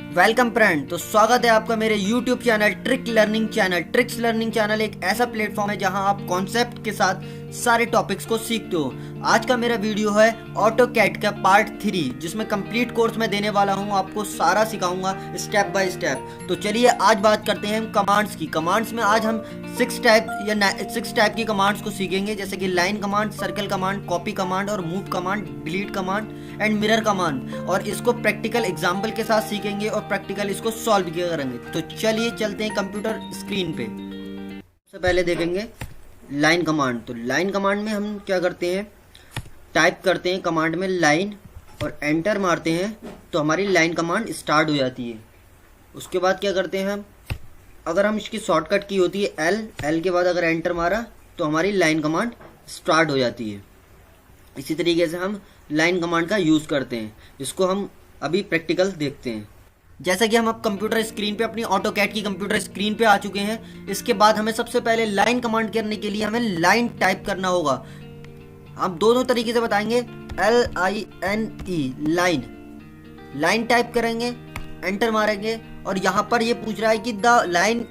Welcome friend. तो स्वागत है आपका मेरे YouTube channel trick learning channel. Tricks learning channel एक ऐसा प्लेटफॉर्म है जहां आप कॉन्सेप्ट के साथ सारे टॉपिक्स को सीखते हो। आज का मेरा वीडियो है ऑटोकैड का पार्ट 3, जिसमें कंप्लीट कोर्स में देने वाला हूं, आपको सारा सिखाऊंगा स्टेप बाय स्टेप। तो चलिए आज बात करते हैं कमांड्स की। कमांड्स में आज हम 6 टाइप की कमांड्स को सीखेंगे, जैसे कि line command, circle command, copy command और move command, delete command and mirror command. और इसको प्रैक्टिकल एग्जाम्पल के साथ सीखेंगे और प्रैक्टिकल इसको सॉल्व किया करेंगे। तो चलिए चलते हैं कंप्यूटर स्क्रीन पे। सबसे पहले देखेंगे लाइन कमांड। तो लाइन कमांड में हम क्या करते हैं, टाइप करते हैं कमांड में लाइन और एंटर मारते हैं तो हमारी लाइन कमांड स्टार्ट हो जाती है। उसके बाद क्या करते हैं हम, अगर हम इसकी शॉर्टकट की होती है एल के बाद अगर एंटर मारा तो हमारी लाइन कमांड स्टार्ट हो जाती है। इसी तरीके से हम लाइन कमांड का यूज़ करते हैं, जिसको हम अभी प्रैक्टिकल देखते हैं। जैसा कि हम अब कंप्यूटर स्क्रीन पे, अपनी ऑटोकैड की कंप्यूटर स्क्रीन पे आ चुके हैं। इसके बाद हमें सबसे पहले लाइन कमांड करने के लिए हमें लाइन टाइप करना होगा। हम दोनों तरीके से बताएंगे, LINE लाइन टाइप करेंगे, एंटर मारेंगे और यहाँ पर ये पूछ रहा है कि the line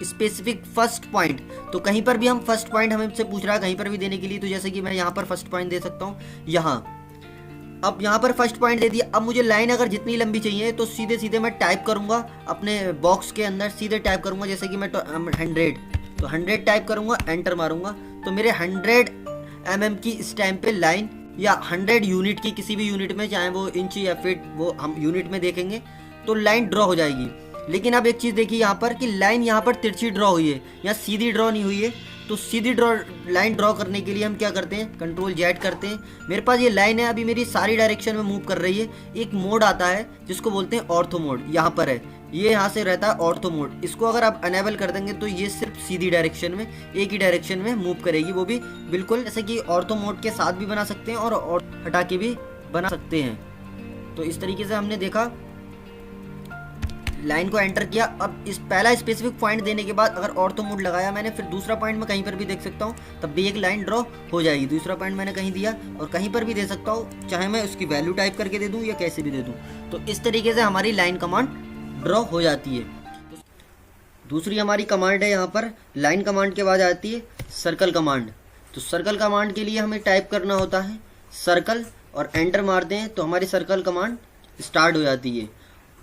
specific first point. तो कहीं पर भी हम फर्स्ट पॉइंट हमसे पूछ रहा है कहीं पर भी देने के लिए। तो जैसे कि मैं यहाँ पर फर्स्ट पॉइंट दे सकता हूँ यहाँ। अब यहाँ पर फर्स्ट पॉइंट दे दिया। अब मुझे लाइन अगर जितनी लंबी चाहिए तो सीधे सीधे मैं टाइप करूँगा अपने बॉक्स के अंदर, सीधे टाइप करूँगा। जैसे कि मैं 100 तो 100 टाइप करूँगा, एंटर मारूँगा तो मेरे 100 mm की इस टाइम पे लाइन, या 100 यूनिट की, किसी भी यूनिट में, चाहे वो इंच या फीट, वो हम यूनिट में देखेंगे तो लाइन ड्रॉ हो जाएगी। लेकिन अब एक चीज़ देखिए यहाँ पर कि लाइन यहाँ पर तिरछी ड्रॉ हुई है, यहाँ सीधी ड्रॉ नहीं हुई है। तो सीधी लाइन ड्रॉ करने के लिए हम क्या करते हैं, कंट्रोल Z करते हैं। मेरे पास ये लाइन है, अभी मेरी सारी डायरेक्शन में मूव कर रही है। एक मोड आता है जिसको बोलते हैं ऑर्थो मोड, यहाँ पर है, ये यहाँ से रहता है ऑर्थो मोड। इसको अगर आप अनेबल कर देंगे तो ये सिर्फ सीधी डायरेक्शन में, एक ही डायरेक्शन में मूव करेगी, वो भी बिल्कुल जैसे कि ऑर्थो मोड के साथ भी बना सकते हैं और हटा के भी बना सकते हैं। तो इस तरीके से हमने देखा, लाइन को एंटर किया। अब इस पहला स्पेसिफिक पॉइंट देने के बाद अगर ऑर्थो मोड लगाया मैंने, फिर दूसरा पॉइंट मैं कहीं पर भी देख सकता हूँ, तब भी एक लाइन ड्रॉ हो जाएगी। दूसरा पॉइंट मैंने कहीं दिया और कहीं पर भी दे सकता हूँ, चाहे मैं उसकी वैल्यू टाइप करके दे दूँ या कैसे भी दे दूँ। तो इस तरीके से हमारी लाइन कमांड ड्रॉ हो जाती है। दूसरी हमारी कमांड है यहाँ पर, लाइन कमांड के बाद आती है सर्कल कमांड। तो सर्कल कमांड के लिए हमें टाइप करना होता है सर्कल और एंटर मारते हैं तो हमारी सर्कल कमांड स्टार्ट हो जाती है।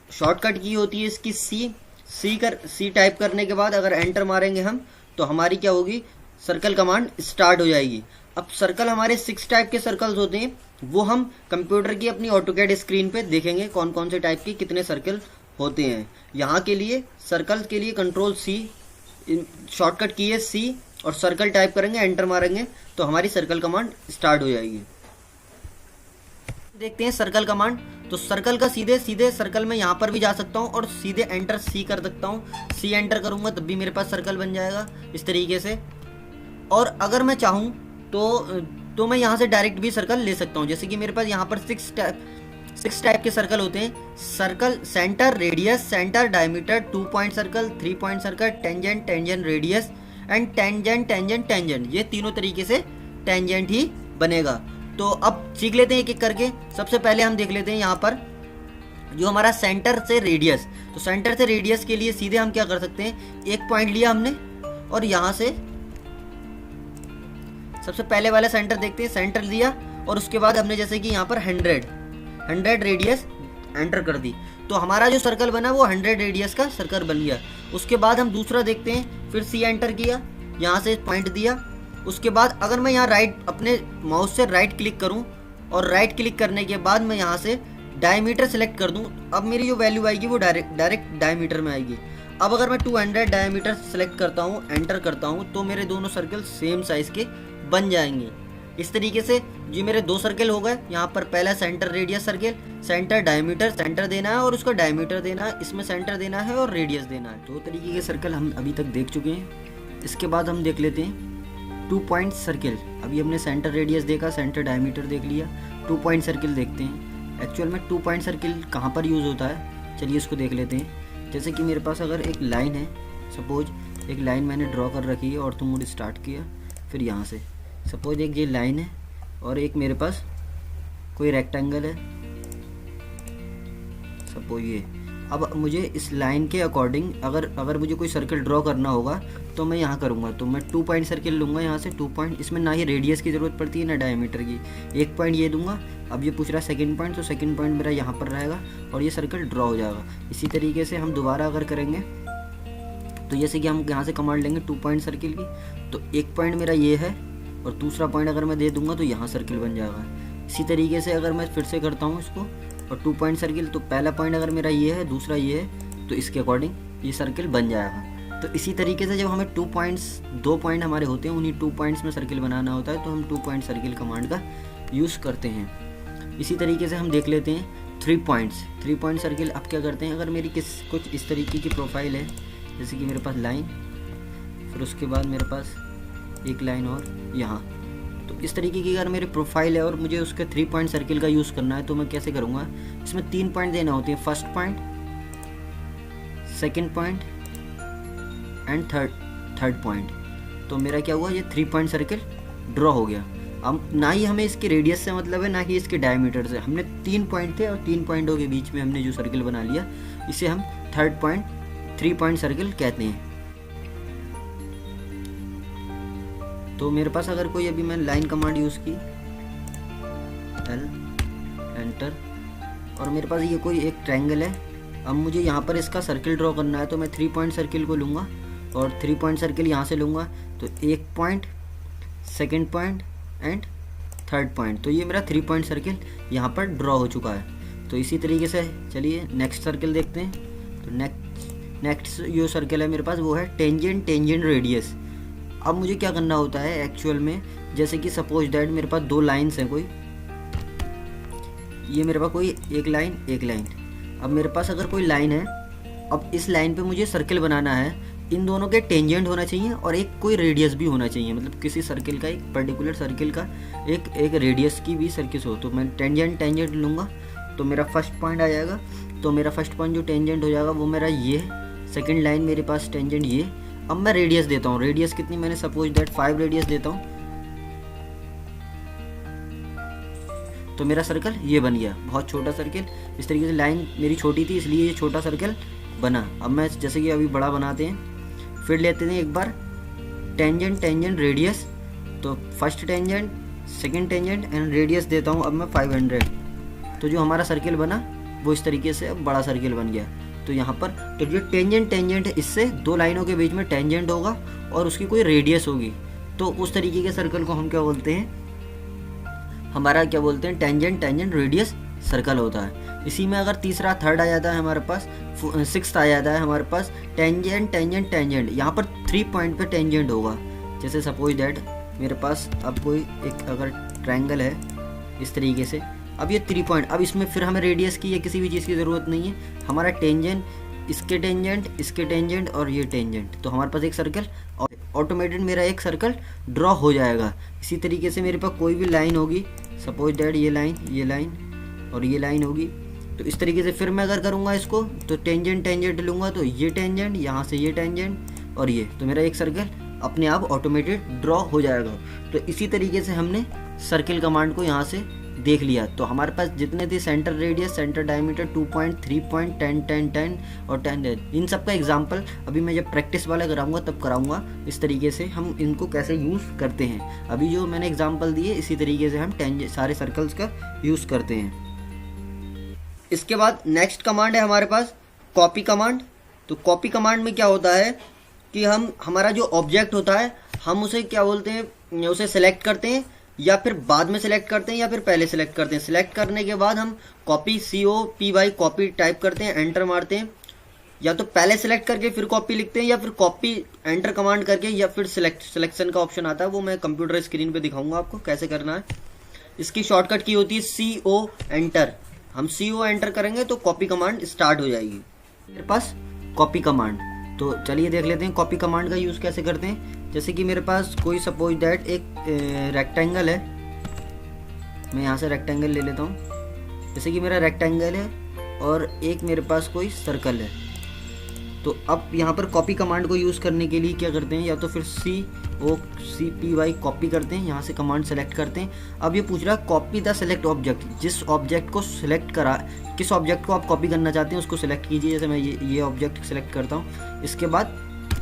शॉर्टकट की होती है इसकी सी टाइप करने के बाद अगर एंटर मारेंगे हम तो हमारी क्या होगी, सर्कल कमांड स्टार्ट हो जाएगी। अब सर्कल हमारे 6 टाइप के सर्कल्स होते हैं, वो हम कंप्यूटर की अपनी ऑटोकैड स्क्रीन पे देखेंगे कौन कौन से टाइप के कितने सर्कल होते हैं। यहाँ के लिए सर्कल के लिए कंट्रोल C, शॉर्टकट की है C और सर्कल टाइप करेंगे, एंटर मारेंगे तो हमारी सर्कल कमांड स्टार्ट हो जाएगी। देखते हैं सर्कल कमांड। तो सर्कल का सीधे सर्कल में यहाँ पर भी जा सकता हूँ और सीधे एंटर C कर सकता हूँ। C एंटर करूँगा तब भी मेरे पास सर्कल बन जाएगा इस तरीके से। और अगर मैं चाहूँ तो मैं यहाँ से डायरेक्ट भी सर्कल ले सकता हूँ। जैसे कि मेरे पास यहाँ पर 6 टाइप के सर्कल होते हैं, circle, centre, radius, centre, diameter, 2 point circle, 3 point circle, tangent radius and tangent. ये तीनों तरीके से टेंजेंट ही बनेगा। तो अब सीख लेते हैं एक एक करके। सबसे पहले हम देख लेते हैं यहाँ पर जो हमारा सेंटर से रेडियस। तो सेंटर से रेडियस के लिए सीधे हम क्या कर सकते हैं, एक पॉइंट लिया हमने और यहाँ से सबसे पहले वाला सेंटर देखते हैं, सेंटर लिया और उसके बाद हमने जैसे कि यहाँ पर 100 रेडियस एंटर कर दी तो हमारा जो सर्कल बना वो 100 रेडियस का सर्कल बन गया। उसके बाद हम दूसरा देखते हैं, फिर C एंटर किया, यहाँ से पॉइंट दिया। उसके बाद अगर मैं यहाँ अपने माउस से राइट क्लिक करूँ और राइट क्लिक करने के बाद मैं यहाँ से डायमीटर सेलेक्ट कर दूँ, अब मेरी जो वैल्यू आएगी वो डायरेक्ट डायमीटर में आएगी। अब अगर मैं 200 डायमीटर सेलेक्ट करता हूँ, एंटर करता हूँ तो मेरे दोनों सर्कल सेम साइज़ के बन जाएंगे। इस तरीके से जो मेरे 2 सर्कल हो गए, यहाँ पर पहला centre radius circle, centre diameter, centre देना है और उसका डायमीटर देना है, इसमें सेंटर देना है और रेडियस देना है। 2 तरीके के सर्कल हम अभी तक देख चुके हैं। इसके बाद हम देख लेते हैं 2 पॉइंट सर्किल। अभी हमने सेंटर रेडियस देखा, सेंटर डायमीटर देख लिया, 2 पॉइंट सर्किल देखते हैं। एक्चुअल में 2 पॉइंट सर्किल कहाँ पर यूज़ होता है, चलिए इसको देख लेते हैं। जैसे कि मेरे पास अगर एक लाइन है, सपोज एक लाइन मैंने ड्रॉ कर रखी है, ऑर्थो मोड स्टार्ट किया, फिर यहाँ से सपोज एक ये लाइन है और एक मेरे पास कोई रेक्टेंगल है, सपोज ये अब मुझे इस लाइन के अकॉर्डिंग अगर मुझे कोई सर्कल ड्रॉ करना होगा तो मैं यहाँ करूँगा, तो मैं 2 पॉइंट सर्कल लूँगा यहाँ से 2 पॉइंट। इसमें ना ही रेडियस की ज़रूरत पड़ती है ना डायमीटर की। 1 पॉइंट ये दूंगा। अब ये पूछ रहा है सेकंड पॉइंट, तो सेकंड पॉइंट मेरा यहाँ पर रहेगा और ये सर्कल ड्रॉ हो जाएगा। इसी तरीके से हम दोबारा अगर करेंगे तो जैसे कि हम यहाँ से कमांड लेंगे 2 पॉइंट सर्किल की, तो 1 पॉइंट मेरा ये है और दूसरा पॉइंट अगर मैं दे दूंगा तो यहाँ सर्किल बन जाएगा। इसी तरीके से अगर मैं फिर से करता हूँ इसको और 2 पॉइंट सर्किल, तो पहला पॉइंट अगर मेरा ये है, दूसरा ये है, तो इसके अकॉर्डिंग ये सर्किल बन जाएगा। तो इसी तरीके से जब हमें 2 पॉइंट हमारे होते हैं, उन्हीं 2 पॉइंट्स में सर्किल बनाना होता है, तो हम 2 पॉइंट सर्किल कमांड का यूज़ करते हैं। इसी तरीके से हम देख लेते हैं 3 पॉइंट सर्किल। अब क्या करते हैं, अगर मेरी कुछ इस तरीके की प्रोफाइल है, जैसे कि मेरे पास लाइन, फिर उसके बाद मेरे पास एक लाइन और यहाँ, तो इस तरीके की अगर मेरी प्रोफाइल है और मुझे उसके 3 पॉइंट सर्किल का यूज़ करना है, तो मैं कैसे करूँगा, इसमें 3 पॉइंट देना होते हैं, first point, second point and third point. तो मेरा क्या हुआ, ये 3 पॉइंट सर्किल ड्रॉ हो गया। अब ना ही हमें इसके रेडियस से मतलब है, ना ही इसके डायमीटर से। हमने 3 पॉइंट थे और 3 पॉइंटों के बीच में हमने जो सर्किल बना लिया, इसे हम 3 पॉइंट सर्किल कहते हैं। तो मेरे पास अगर कोई, अभी मैं लाइन कमांड यूज़ की, L एंटर, और मेरे पास ये कोई एक ट्रायंगल है। अब मुझे यहाँ पर इसका सर्किल ड्रॉ करना है, तो मैं 3 पॉइंट सर्किल को लूँगा और 3 पॉइंट सर्किल यहाँ से लूँगा, तो 1 point, second point and third point. तो ये मेरा 3 पॉइंट सर्किल यहाँ पर ड्रॉ हो चुका है। तो इसी तरीके से चलिए नेक्स्ट सर्किल देखते हैं। तो नेक्स्ट जो सर्किल है मेरे पास वो है टेंजेंट रेडियस। अब मुझे क्या करना होता है एक्चुअल में, जैसे कि सपोज दैट मेरे पास 2 लाइन्स हैं, कोई ये मेरे पास कोई एक लाइन। अब मेरे पास अगर कोई लाइन है, अब इस लाइन पे मुझे सर्किल बनाना है, इन दोनों के टेंजेंट होना चाहिए और एक कोई रेडियस भी होना चाहिए, मतलब किसी सर्किल का, एक पर्टिकुलर सर्किल का एक रेडियस की भी सर्किल हो। तो मैं टेंजेंट लूँगा, तो मेरा फर्स्ट पॉइंट आ जाएगा। तो मेरा फर्स्ट पॉइंट जो टेंजेंट हो जाएगा वो मेरा ये है, सेकंड लाइन मेरे पास टेंजेंट ये। अब मैं रेडियस देता हूँ, रेडियस कितनी, मैंने सपोज दैट 5 रेडियस देता हूँ, तो मेरा सर्कल ये बन गया, बहुत छोटा सर्किल। इस तरीके से लाइन मेरी छोटी थी इसलिए ये छोटा सर्कल बना। अब मैं जैसे कि अभी बड़ा बनाते हैं, फिर लेते हैं एक बार टेंजेंट रेडियस, तो first tangent, second tangent and radius देता हूँ अब मैं 500। तो जो हमारा सर्किल बना वो इस तरीके से अब बड़ा सर्किल बन गया। तो यहाँ पर तो जो टेंजेंट है, इससे 2 लाइनों के बीच में टेंजेंट होगा और उसकी कोई रेडियस होगी, तो उस तरीके के सर्कल को हम क्या बोलते हैं, हमारा क्या बोलते हैं, टेंजेंट रेडियस सर्कल होता है। इसी में अगर तीसरा थर्ड आ जाता है हमारे पास, 6th आ जाता है हमारे पास टेंजेंट। यहाँ पर 3 पॉइंट पे टेंजेंट होगा। जैसे सपोज दैट मेरे पास अब कोई एक अगर ट्रायंगल है इस तरीके से, अब ये 3 पॉइंट, अब इसमें फिर हमें रेडियस की या किसी भी चीज़ की ज़रूरत नहीं है। हमारा टेंजेंट, इसके टेंजेंट और ये टेंजेंट, तो हमारे पास एक सर्कल ऑटोमेटेड मेरा एक सर्कल ड्रॉ हो जाएगा। इसी तरीके से मेरे पास कोई भी लाइन होगी, सपोज दैट ये लाइन और ये लाइन होगी, तो इस तरीके से फिर मैं अगर करूँगा इसको, तो टेंजेंट लूँगा, तो ये टेंजेंट, यहाँ से ये टेंजेंट और ये, तो मेरा एक सर्कल अपने आप ऑटोमेटेड ड्रॉ हो जाएगा। तो इसी तरीके से हमने सर्किल कमांड को यहाँ से देख लिया। तो हमारे पास जितने थे centre radius, centre diameter, 2 point, 3 point, 10 और 10, इन सब का एग्जांपल अभी मैं जब प्रैक्टिस वाला कराऊंगा तब कराऊंगा इस तरीके से हम इनको कैसे यूज़ करते हैं। अभी जो मैंने एग्जांपल दिए इसी तरीके से हम सारे सर्कल्स का यूज़ करते हैं। इसके बाद नेक्स्ट कमांड है हमारे पास कॉपी कमांड। तो कॉपी कमांड में क्या होता है कि हमारा जो ऑब्जेक्ट होता है हम उसे क्या बोलते हैं, उसे सेलेक्ट करते हैं या फिर बाद में सेलेक्ट करते हैं या फिर पहले सेलेक्ट करते हैं। सेलेक्ट करने के बाद हम कॉपी COPY कॉपी टाइप करते हैं, एंटर मारते हैं, या तो पहले सेलेक्ट करके फिर कॉपी लिखते हैं या फिर कॉपी एंटर कमांड करके, या फिर सिलेक्शन का ऑप्शन आता है, वो मैं कंप्यूटर स्क्रीन पे दिखाऊंगा आपको कैसे करना है। इसकी शॉर्टकट की होती है CO एंटर। हम CO एंटर करेंगे तो कॉपी कमांड स्टार्ट हो जाएगी। मेरे पास कॉपी कमांड, तो चलिए देख लेते हैं कॉपी कमांड का यूज़ कैसे करते हैं। जैसे कि मेरे पास कोई सपोज दैट एक रेक्टेंगल है, मैं यहाँ से रेक्टेंगल ले लेता हूँ। जैसे कि मेरा रेक्टेंगल है और एक मेरे पास कोई सर्कल है, तो अब यहाँ पर कॉपी कमांड को यूज़ करने के लिए क्या करते हैं, या तो फिर COPY कॉपी करते हैं, यहाँ से कमांड सेलेक्ट करते हैं। अब ये पूछ रहा है कॉपी द सेलेक्ट ऑब्जेक्ट, जिस ऑब्जेक्ट को सिलेक्ट करा, किस ऑब्जेक्ट को आप कॉपी करना चाहते हैं उसको सिलेक्ट कीजिए। जैसे मैं ये ऑब्जेक्ट सिलेक्ट करता हूँ, इसके बाद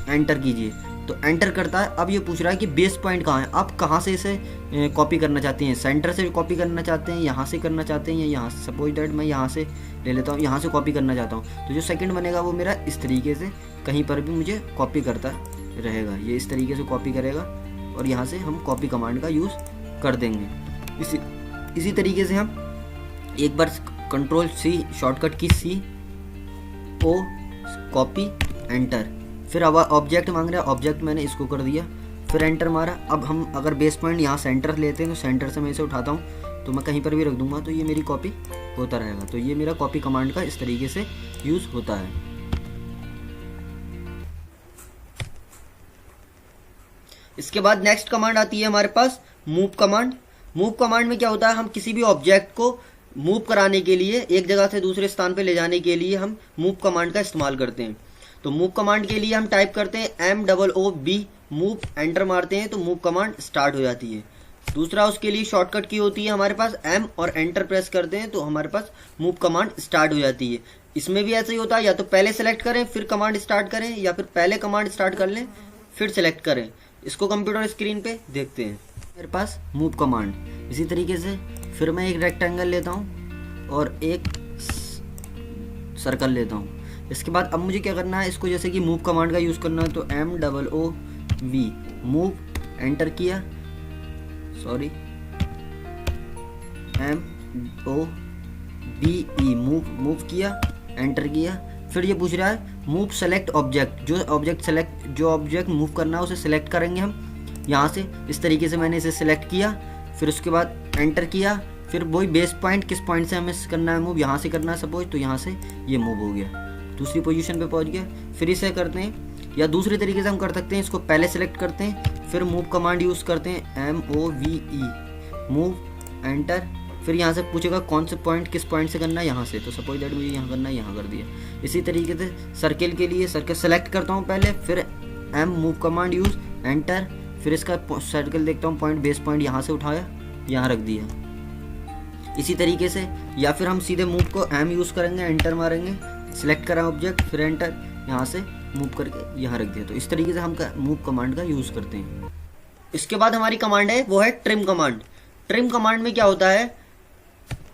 एंटर कीजिए, तो एंटर करता है। अब ये पूछ रहा है कि बेस पॉइंट कहाँ है, आप कहाँ से इसे कॉपी करना चाहते हैं, सेंटर से कॉपी करना चाहते हैं, यहाँ से करना चाहते हैं, या यहाँ से। सपोज दैट मैं यहाँ से ले लेता हूँ, यहाँ से कॉपी करना चाहता हूँ, तो जो सेकंड बनेगा वो मेरा इस तरीके से कहीं पर भी मुझे कॉपी करता रहेगा, ये इस तरीके से कॉपी करेगा, और यहाँ से हम कॉपी कमांड का यूज़ कर देंगे। इसी तरीके से हम एक बार Ctrl+C शॉर्टकट की CO कॉपी एंटर, फिर अब ऑब्जेक्ट मांग रहा है, ऑब्जेक्ट मैंने इसको कर दिया, फिर एंटर मारा। अब हम अगर बेस पॉइंट यहाँ सेंटर लेते हैं तो सेंटर से मैं इसे उठाता हूँ, तो मैं कहीं पर भी रख दूंगा तो ये मेरी कॉपी होता रहेगा। तो ये मेरा कॉपी कमांड का इस तरीके से यूज़ होता है। इसके बाद नेक्स्ट कमांड आती है हमारे पास मूव कमांड। मूव कमांड में क्या होता है, हम किसी भी ऑब्जेक्ट को मूव कराने के लिए, एक जगह से दूसरे स्थान पे ले जाने के लिए हम मूव कमांड का इस्तेमाल करते हैं। तो मूव कमांड के लिए हम टाइप करते हैं MOOV मूव, एंटर मारते हैं तो मूव कमांड स्टार्ट हो जाती है। दूसरा उसके लिए शॉर्टकट की होती है हमारे पास M, और एंटर प्रेस करते हैं तो हमारे पास मूव कमांड स्टार्ट हो जाती है। इसमें भी ऐसा ही होता है, या तो पहले सेलेक्ट करें फिर कमांड स्टार्ट करें, या फिर पहले कमांड स्टार्ट कर लें फिर सेलेक्ट करें। इसको कंप्यूटर स्क्रीन पे देखते हैं। मेरे पास मूव कमांड इसी तरीके से, फिर मैं एक रेक्टेंगल लेता हूँ और एक सर्कल लेता हूँ। इसके बाद अब मुझे क्या करना है, इसको जैसे कि मूव कमांड का यूज़ करना है, तो MOOV मूव, एंटर किया, सॉरी MOVE मूव किया, एंटर किया। फिर ये पूछ रहा है मूव सेलेक्ट ऑब्जेक्ट, जो ऑब्जेक्ट मूव करना है उसे सेलेक्ट करेंगे हम यहाँ से। इस तरीके से मैंने इसे सेलेक्ट किया, फिर उसके बाद एंटर किया, फिर वही बेस पॉइंट, किस पॉइंट से हमें करना है मूव, यहाँ से करना है सपोज, तो यहाँ से ये मूव हो गया, दूसरी पोजीशन पे पहुँच गया। फिर इसे करते हैं, या दूसरे तरीके से हम कर सकते हैं, इसको पहले सेलेक्ट करते हैं, फिर मूव कमांड यूज़ करते हैं MOVE मूव, एंटर। फिर यहाँ से पूछेगा कौन से पॉइंट, किस पॉइंट से करना है, यहाँ से, तो सपोज दैट मुझे यहाँ करना है, यहाँ कर दिया। इसी तरीके से सर्किल के लिए सर्किल सेलेक्ट करता हूँ पहले, फिर M move command use, enter, फिर इसका सर्किल देखता हूँ, पॉइंट बेस पॉइंट यहाँ से उठाया, यहाँ रख दिया। इसी तरीके से, या फिर हम सीधे मूव को M यूज़ करेंगे, एंटर मारेंगे, सिलेक्ट करा ऑब्जेक्ट, फिर एंटर, यहाँ से मूव करके यहाँ रख दिया। तो इस तरीके से हम मूव कमांड का यूज़ करते हैं। इसके बाद हमारी कमांड है वो है ट्रिम कमांड। ट्रिम कमांड में क्या होता है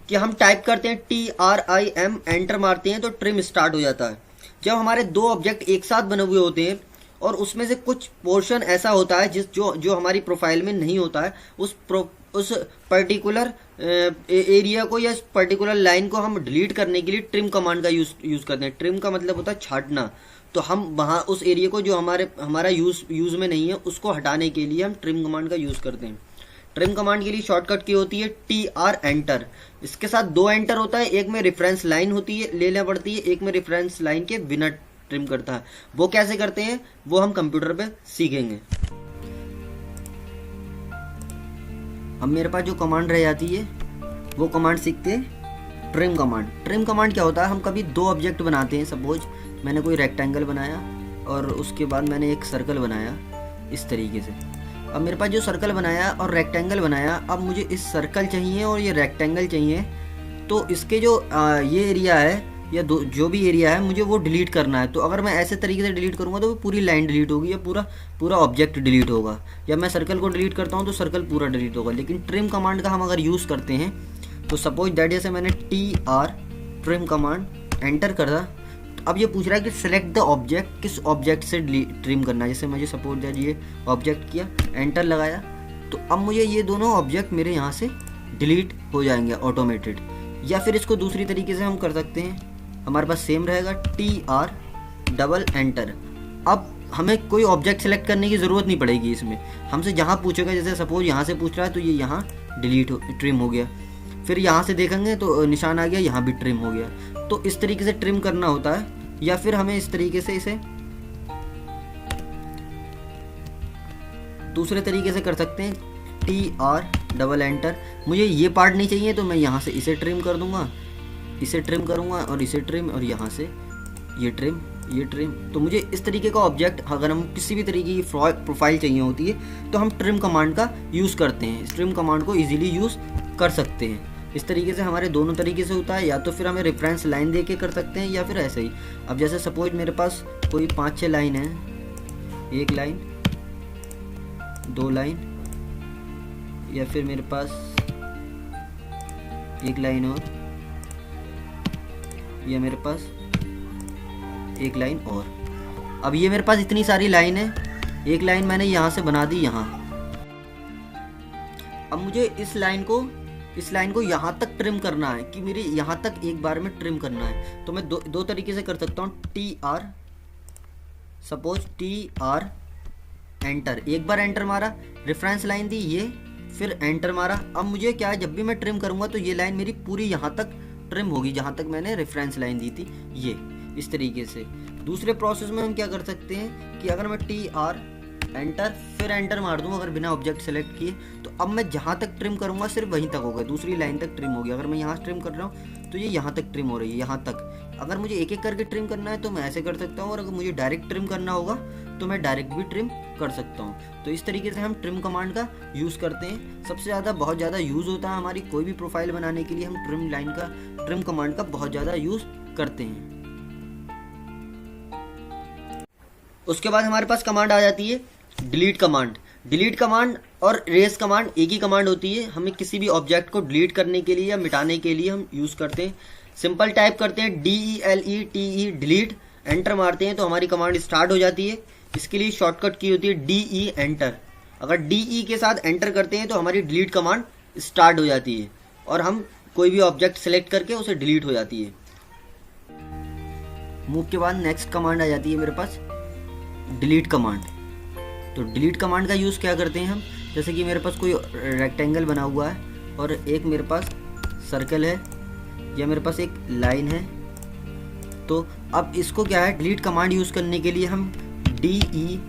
कि हम टाइप करते हैं TRIM, एंटर मारते हैं तो ट्रिम स्टार्ट हो जाता है। जब हमारे दो ऑब्जेक्ट एक साथ बने हुए होते हैं और उसमें से कुछ पोर्शन ऐसा होता है जो हमारी प्रोफाइल में नहीं होता है, उस पर्टिकुलर एरिया को या पर्टिकुलर लाइन को हम डिलीट करने के लिए ट्रिम कमांड का यूज़ करते हैं। ट्रिम का मतलब होता है छांटना। तो हम वहाँ उस एरिया को जो हमारा यूज़ में नहीं है उसको हटाने के लिए हम ट्रिम कमांड का यूज़ करते हैं। ट्रिम कमांड के लिए शॉर्टकट की होती है TR एंटर। इसके साथ दो एंटर होता है, एक में रेफरेंस लाइन होती है लेना पड़ती है, एक में रेफरेंस लाइन के बिना ट्रिम करता है। वो कैसे करते हैं वो हम कंप्यूटर पे सीखेंगे। अब मेरे पास जो कमांड रह जाती है वो कमांड सीखते हैं ट्रिम कमांड। ट्रिम कमांड क्या होता है, हम कभी दो ऑब्जेक्ट बनाते हैं, सपोज मैंने कोई रेक्टेंगल बनाया और उसके बाद मैंने एक सर्कल बनाया इस तरीके से। अब मेरे पास जो सर्कल बनाया और रेक्टेंगल बनाया, अब मुझे इस सर्कल चाहिए और ये रेक्टेंगल चाहिए, तो इसके जो ये एरिया है या जो भी एरिया है मुझे वो डिलीट करना है। तो अगर मैं ऐसे तरीके से डिलीट करूँगा तो वो पूरी लाइन डिलीट होगी या पूरा ऑब्जेक्ट डिलीट होगा, या मैं सर्कल को डिलीट करता हूँ तो सर्कल पूरा डिलीट होगा। लेकिन ट्रिम कमांड का हम अगर यूज़ करते हैं तो सपोज दैट जैसे मैंने TR ट्रिम कमांड एंटर करा, तो अब ये पूछ रहा है कि सिलेक्ट द ऑब्जेक्ट, किस ऑब्जेक्ट से ट्रिम करना है। जैसे मुझे सपोज दैट ये ऑब्जेक्ट किया, एंटर लगाया, तो अब मुझे ये दोनों ऑब्जेक्ट मेरे यहाँ से डिलीट हो जाएंगे ऑटोमेटेड। या फिर इसको दूसरी तरीके से हम कर सकते हैं, हमारे पास सेम रहेगा TR डबल एंटर। अब हमें कोई ऑब्जेक्ट सेलेक्ट करने की ज़रूरत नहीं पड़ेगी इसमें, हमसे जहाँ पूछेगा, जैसे सपोज यहाँ से पूछ रहा है तो ये यहाँ ट्रिम हो गया, फिर यहाँ से देखेंगे तो निशान आ गया, यहाँ भी ट्रिम हो गया। तो इस तरीके से ट्रिम करना होता है। या फिर हमें इस तरीके से इसे दूसरे तरीके से कर सकते हैं, TR डबल एंटर। मुझे ये पार्ट नहीं चाहिए तो मैं यहाँ से इसे ट्रिम कर दूंगा, इसे ट्रिम करूँगा और इसे ट्रिम, और यहाँ से ये ट्रिम ये ट्रिम। तो मुझे इस तरीके का ऑब्जेक्ट अगर हम किसी भी तरीके की प्रोफाइल चाहिए होती है तो हम ट्रिम कमांड का यूज़ करते हैं। इस ट्रिम कमांड को इजीली यूज़ कर सकते हैं। इस तरीके से हमारे दोनों तरीके से होता है, या तो फिर हमें रेफरेंस लाइन दे के कर सकते हैं या फिर ऐसे ही। अब जैसे सपोज मेरे पास कोई 5-6 लाइन है, 1 लाइन, 2 लाइन, या फिर मेरे पास 1 लाइन और, या मेरे पास 1 लाइन और। अब ये मेरे पास इतनी सारी लाइन है, 1 लाइन मैंने यहाँ से बना दी यहाँ। अब मुझे इस लाइन को यहाँ तक ट्रिम करना है कि मेरे यहाँ तक एक बार में ट्रिम करना है। तो मैं दो तरीके से कर सकता हूँ। TR, सपोज TR एंटर, एक बार एंटर मारा, रेफरेंस लाइन दी ये, फिर एंटर मारा। अब मुझे क्या है, जब भी मैं ट्रिम करूँगा तो ये लाइन मेरी पूरी यहाँ तक ट्रिम होगी जहाँ तक मैंने रेफरेंस लाइन दी थी। ये इस तरीके से। दूसरे प्रोसेस में हम क्या कर सकते हैं कि अगर मैं TR एंटर फिर एंटर मार दूँ अगर बिना ऑब्जेक्ट सेलेक्ट किए, तो अब मैं जहाँ तक ट्रिम करूँगा सिर्फ वहीं तक होगा, दूसरी लाइन तक ट्रिम होगी। अगर मैं यहाँ ट्रिम कर रहा हूँ तो ये यहाँ तक ट्रिम हो रही है, यहाँ तक। अगर मुझे एक एक करके ट्रिम करना है तो मैं ऐसे कर सकता हूँ, और अगर मुझे डायरेक्ट ट्रिम करना होगा तो मैं डायरेक्ट भी ट्रिम कर सकता हूँ। तो इस तरीके से हम ट्रिम कमांड का यूज़ करते हैं। सबसे ज़्यादा बहुत ज़्यादा यूज़ होता है हमारी कोई भी प्रोफाइल बनाने के लिए, हम ट्रिम कमांड का बहुत ज़्यादा यूज़ करते हैं। उसके बाद हमारे पास कमांड आ जाती है डिलीट कमांड। डिलीट कमांड और इरेज कमांड एक ही कमांड होती है। हमें किसी भी ऑब्जेक्ट को डिलीट करने के लिए या मिटाने के लिए हम यूज़ करते हैं। सिंपल टाइप करते हैं DELETE डिलीट, एंटर मारते हैं तो हमारी कमांड स्टार्ट हो जाती है। इसके लिए शॉर्टकट की होती है DE एंटर। अगर DE के साथ एंटर करते हैं तो हमारी डिलीट कमांड स्टार्ट हो जाती है और हम कोई भी ऑब्जेक्ट सेलेक्ट करके उसे डिलीट हो जाती है। मूव के बाद नेक्स्ट कमांड आ जाती है मेरे पास डिलीट कमांड। तो डिलीट कमांड का यूज़ क्या करते हैं हम, जैसे कि मेरे पास कोई रेक्टेंगल बना हुआ है और एक मेरे पास सर्कल है या मेरे पास एक लाइन है, तो अब इसको क्या है डिलीट कमांड यूज़ करने के लिए हम DELETE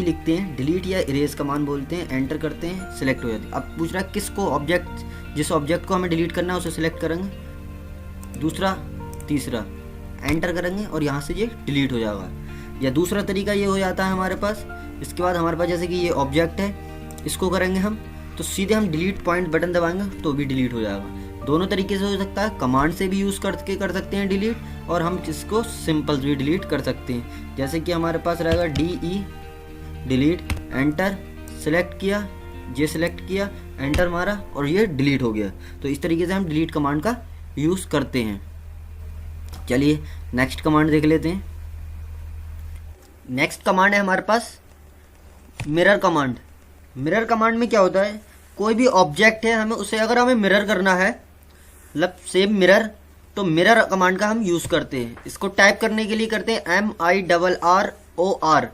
लिखते हैं, डिलीट या इरेज कमांड बोलते हैं, एंटर करते हैं, सिलेक्ट हो जाती है। अब पूछ रहा है किसको, ऑब्जेक्ट, जिस ऑब्जेक्ट को हमें डिलीट करना है उसे सिलेक्ट करेंगे, दूसरा, तीसरा, एंटर करेंगे और यहाँ से ये डिलीट हो जाएगा। या दूसरा तरीका ये हो जाता है हमारे पास, इसके बाद हमारे पास जैसे कि ये ऑब्जेक्ट है, इसको करेंगे हम तो सीधे हम डिलीट पॉइंट बटन दबाएंगे तो भी डिलीट हो जाएगा। दोनों तरीके से हो सकता है, कमांड से भी यूज़ करके कर सकते हैं डिलीट, और हम इसको सिंपल भी डिलीट कर सकते हैं। जैसे कि हमारे पास रहेगा DE डिलीट, एंटर, सेलेक्ट किया, ये सिलेक्ट किया, एंटर मारा और ये डिलीट हो गया। तो इस तरीके से हम डिलीट कमांड का यूज़ करते हैं। चलिए नेक्स्ट कमांड देख लेते हैं। नेक्स्ट कमांड है हमारे पास मिरर कमांड। मिरर कमांड में क्या होता है, कोई भी ऑब्जेक्ट है हमें उसे अगर हमें मिरर करना है, मतलब सेम मिरर, तो मिरर कमांड का हम यूज़ करते हैं। इसको टाइप करने के लिए करते हैं MIRROR,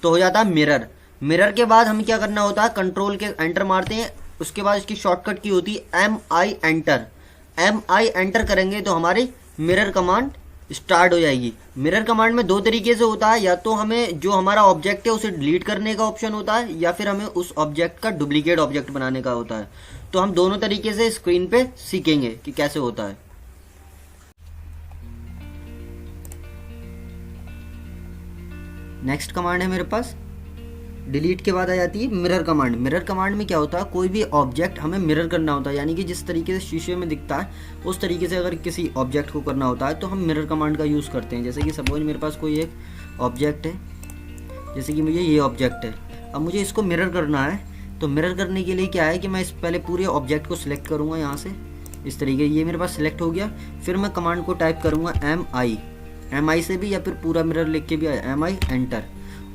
तो हो जाता है मिरर। मिरर के बाद हमें क्या करना होता है, कंट्रोल के एंटर मारते हैं, उसके बाद इसकी शॉर्टकट की होती है MI एंटर। MI एंटर करेंगे तो हमारी मिरर कमांड स्टार्ट हो जाएगी। मिरर कमांड में दो तरीके से होता है, या तो हमें जो हमारा ऑब्जेक्ट है उसे डिलीट करने का ऑप्शन होता है, या फिर हमें उस ऑब्जेक्ट का डुप्लीकेट ऑब्जेक्ट बनाने का होता है। तो हम दोनों तरीके से स्क्रीन पे सीखेंगे कि कैसे होता है। नेक्स्ट कमांड है मेरे पास डिलीट के बाद आ जाती है मिरर कमांड। मिरर कमांड में क्या होता है, कोई भी ऑब्जेक्ट हमें मिरर करना होता है, यानी कि जिस तरीके से शीशे में दिखता है उस तरीके से अगर किसी ऑब्जेक्ट को करना होता है तो हम मिरर कमांड का यूज़ करते हैं। जैसे कि सपोज मेरे पास कोई एक ऑब्जेक्ट है, जैसे कि मुझे ये ऑब्जेक्ट है, अब मुझे इसको मिरर करना है। तो मिरर करने के लिए क्या है कि मैं इस पहले पूरे ऑब्जेक्ट को सिलेक्ट करूँगा यहाँ से, इस तरीके, ये मेरे पास सिलेक्ट हो गया। फिर मैं कमांड को टाइप करूँगा MI से भी, या फिर पूरा मिरर लिख के भी आया MI एंटर।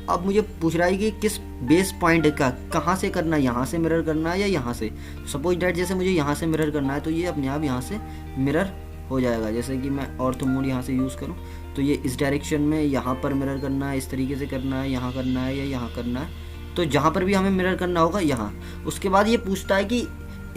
अब मुझे पूछ रहा है कि किस बेस पॉइंट का कहाँ से करना है, यहाँ से मिरर करना है या यहाँ से। सपोज डैट जैसे मुझे यहाँ से मिरर करना है तो ये अपने आप यहाँ से मिरर हो जाएगा। जैसे कि मैं ऑर्थो मोड यहाँ से यूज़ करूँ तो ये इस डायरेक्शन में यहाँ पर मिरर करना है, इस तरीके से करना है, यहाँ करना है या यहाँ करना है, तो जहाँ पर भी हमें मिरर करना होगा यहाँ। उसके बाद ये पूछता है कि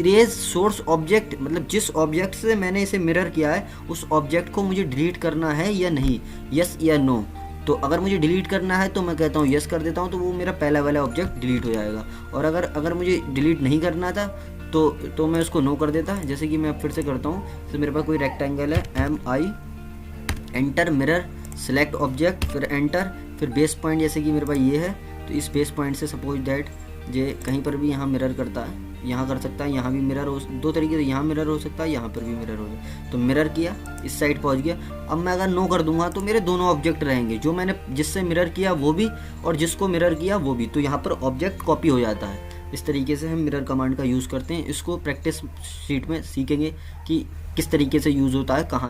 इरेज सोर्स ऑब्जेक्ट, मतलब जिस ऑब्जेक्ट से मैंने इसे मिरर किया है उस ऑब्जेक्ट को मुझे डिलीट करना है या नहीं, यस या नो। तो अगर मुझे डिलीट करना है तो मैं कहता हूँ यस कर देता हूँ, तो वो मेरा पहला वाला ऑब्जेक्ट डिलीट हो जाएगा। और अगर मुझे डिलीट नहीं करना था तो मैं उसको नो कर देता। जैसे कि मैं अब फिर से करता हूँ, तो मेरे पास कोई रेक्टेंगल है, MI enter, mirror, select object, फिर एंटर, फिर बेस पॉइंट जैसे कि मेरे पास ये है तो इस बेस पॉइंट से सपोज दैट ये कहीं पर भी यहाँ मिरर करता है, यहाँ कर सकता है, यहाँ भी मिरर हो, दो तरीके से यहाँ मिरर हो सकता है, यहाँ पर भी मिरर हो सकता है। तो मिरर किया, इस साइड पहुँच गया। अब मैं अगर नो कर दूंगा तो मेरे दोनों ऑब्जेक्ट रहेंगे, जो मैंने जिससे मिरर किया वो भी और जिसको मिरर किया वो भी, तो यहाँ पर ऑब्जेक्ट कॉपी हो जाता है। इस तरीके से हम मिरर कमांड का यूज़ करते हैं। इसको प्रैक्टिस शीट में सीखेंगे कि किस तरीके से यूज़ होता है, कहाँ